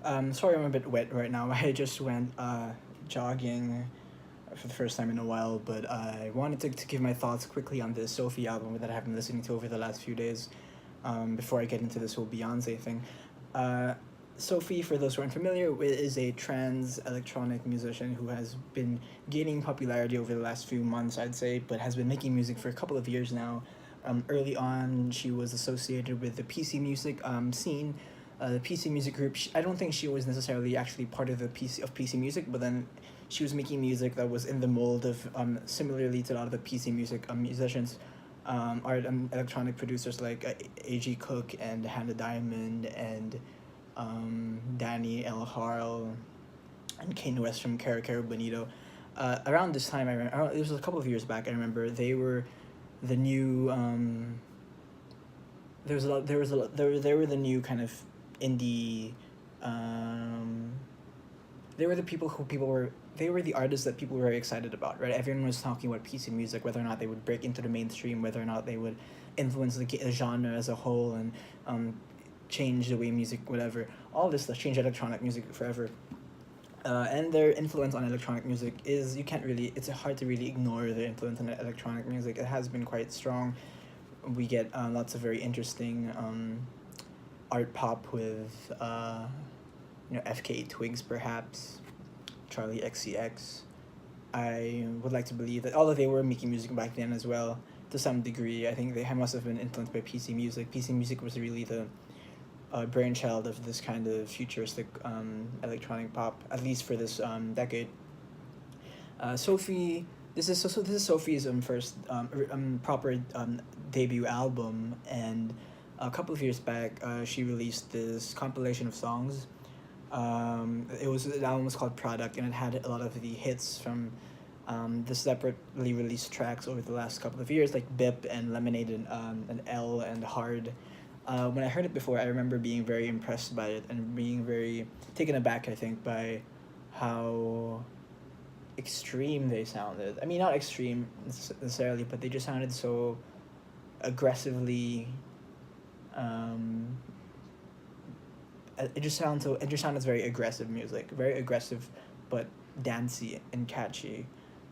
Sorry, I'm a bit wet right now. I just went jogging for the first time in a while, but I wanted to give my thoughts quickly on this Sophie album that I have been listening to over the last few days. Before I get into this whole Beyonce thing, uh, Sophie, for those who aren't familiar, is a trans electronic musician who has been gaining popularity over the last few months, I'd say, but has been making music for a couple of years now. Early on, she was associated with the PC music scene, the PC music group. I don't think she was necessarily actually part of the PC music, but then she was making music that was in the mold of similarly to a lot of the PC music musicians, art electronic producers like A.G. Cook and Hannah Diamond and Danny L. Harl and Kane West from Caro Caro Bonito. Around this time, I remember it was a couple of years back. I remember they were the new. There was a lot. There was a lot, there were the new kind of indie. Um, they were the people who people were. They were the artists that people were very excited about, right? Everyone was talking about PC music, whether or not they would break into the mainstream, whether or not they would influence the genre as a whole, and change the way music, whatever. All this stuff, change electronic music forever. And their influence on electronic music is you can't really. It's hard to really ignore their influence on electronic music. It has been quite strong. We get lots of very interesting art pop with FK Twigs perhaps, Charlie XCX. I would like to believe that although they were making music back then as well, to some degree, I think they must have been influenced by PC music. PC music was really the brainchild of this kind of futuristic electronic pop, at least for this decade. Sophie, this is Sophie's first proper debut album, and a couple of years back, she released this compilation of songs. The album was called Product, and it had a lot of the hits from the separately released tracks over the last couple of years, like Bip and Lemonade and L and Hard. When I heard it before, I remember being very impressed by it and being very taken aback, I think, by how extreme they sounded. I mean, not extreme necessarily, but they just sounded so aggressively. Um, it just sounded very aggressive music, very aggressive, but dancey and catchy.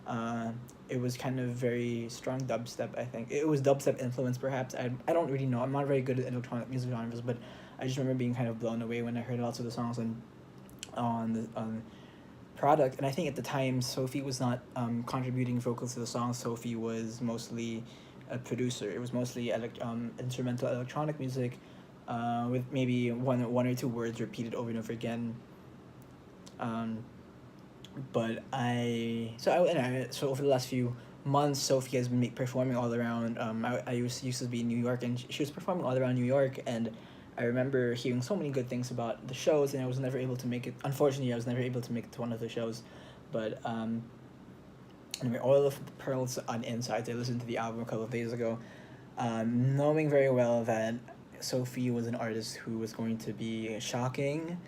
Uh, it was kind of very strong dubstep. I think it was dubstep influence, perhaps. I don't really know. I'm not very good at electronic music genres, but I just remember being kind of blown away when I heard lots of the songs on Product. And I think at the time, Sophie was not contributing vocals to the song. Sophie was mostly a producer. It was mostly instrumental electronic music, with maybe one or two words repeated over and over again. Um, but so over the last few months, Sophie has been performing all around. I used to be in New York, and she was performing all around New York, and I remember hearing so many good things about the shows, and I was never able to make it. Unfortunately, I was never able to make it to one of the shows, but anyway, Oil of Pearls on Insides. I listened to the album a couple of days ago, knowing very well that Sophie was an artist who was going to be shocking,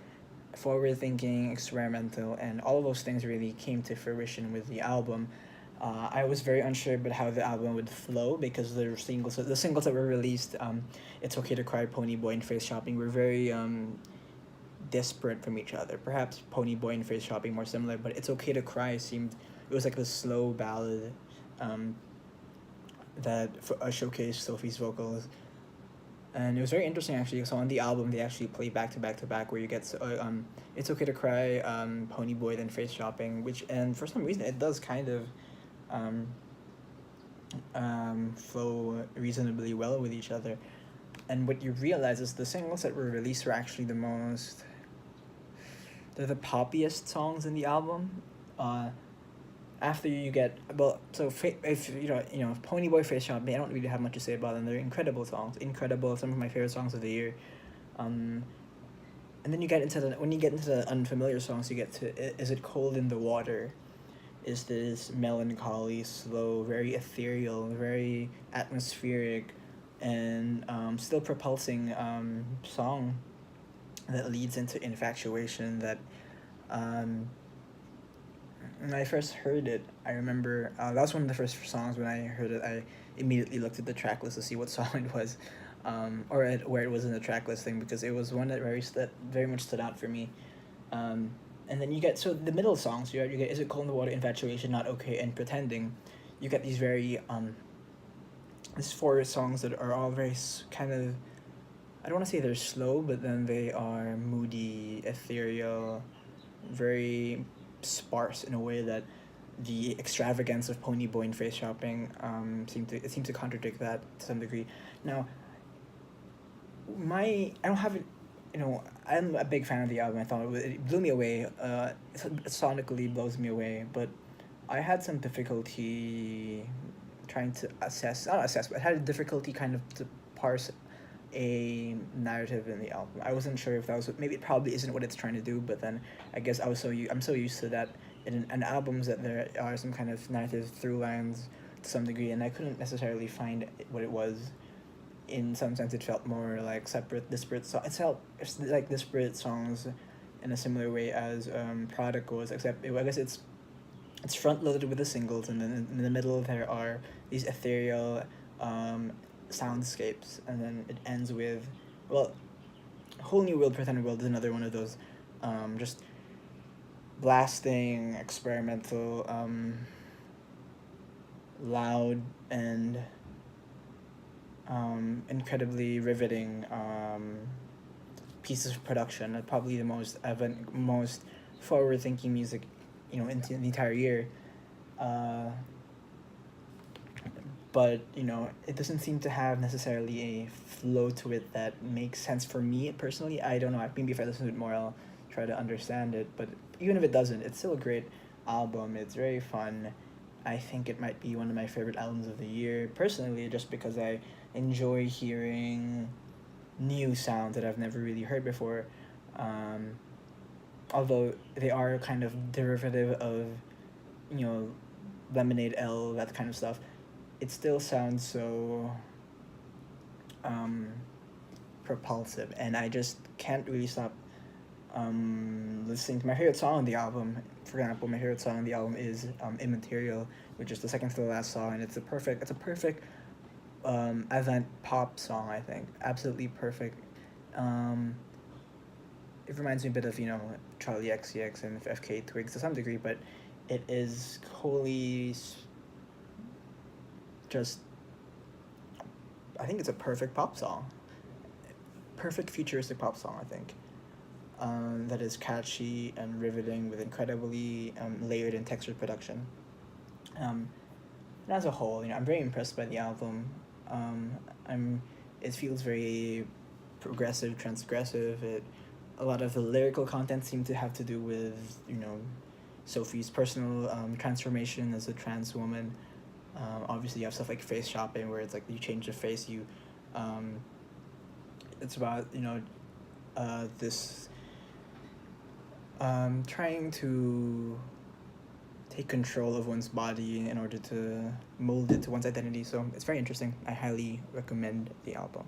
forward thinking, experimental, and all of those things really came to fruition with the album. I was very unsure about how the album would flow because the singles that were released, "It's Okay to Cry," "Pony Boy," and "Faceshopping" were very disparate from each other. Perhaps "Pony Boy" and "Faceshopping" more similar, but "It's Okay to Cry" seemed it was like the slow ballad um, that showcased Sophie's vocals, and it was very interesting actually. So on the album, they actually play back to back to back, where you get "It's Okay to Cry," "Pony Boy," then "Faceshopping," which and for some reason it does kind of um, flow reasonably well with each other. And what you realize is the singles that were released were actually they're the poppiest songs in the album. Uh, After you get well, so if Pony Boy, Face Shop, I don't really have much to say about them. They're incredible songs, incredible. Some of my favorite songs of the year. Um, and then when you get into the unfamiliar songs, you get to "Is It Cold in the Water?" Is this melancholy, slow, very ethereal, very atmospheric, and still propulsing song that leads into infatuation. That um, when I first heard it, I remember that was one of the first songs when I heard it. I immediately looked at the track list to see what song it was, where it was in the track listing because it was one that very much stood out for me. Um, and then you get, so the middle songs, you get Is It Cold in the Water, Infatuation, Not Okay, and Pretending. You get these very these four songs that are all very kind of, I don't want to say they're slow, but then they are moody, ethereal, very sparse in a way that the extravagance of Pony Boy and Face Shopping seems to contradict that to some degree. Now, I don't have it. I'm a big fan of the album. I thought it blew me away. Sonically blows me away, but I had some difficulty trying to not assess, but I had a difficulty kind of to parse a narrative in the album. I wasn't sure if that was maybe it probably isn't what it's trying to do, but then I guess I'm so used to that in albums that there are some kind of narrative through lines to some degree, and I couldn't necessarily find what it was. In some sense, it felt more like disparate songs. It felt like disparate songs in a similar way as Product was, except I guess it's front loaded with the singles, and then in the middle there are these ethereal soundscapes, and then it ends with, well, Whole New World, Pretend World is another one of those just blasting, experimental, loud, and incredibly riveting pieces of production. Probably the most forward thinking music, into the entire year. But it doesn't seem to have necessarily a flow to it that makes sense for me personally. I don't know. Maybe if I listen to it more, I'll try to understand it. But even if it doesn't, it's still a great album. It's very fun. I think it might be one of my favorite albums of the year personally, just because I enjoy hearing new sounds that I've never really heard before. Although they are kind of derivative of, Lemonade L, that kind of stuff, it still sounds so propulsive, and I just can't really stop listening to my favorite song on the album. For example, my favorite song on the album is Immaterial, which is the second to the last song, and it's a perfect avant pop song, I think. Absolutely perfect. It reminds me a bit of, Charlie XCX and FK Twigs to some degree, but it is wholly just, I think it's a perfect pop song. Perfect futuristic pop song, I think. That is catchy and riveting with incredibly layered and textured production. And as a whole, I'm very impressed by the album. It feels very progressive, transgressive. A lot of the lyrical content seemed to have to do with, Sophie's personal transformation as a trans woman. Obviously, you have stuff like Face Shopping, where it's like you change the face. It's about this trying to take control of one's body in order to mold it to one's identity. So it's very interesting. I highly recommend the album.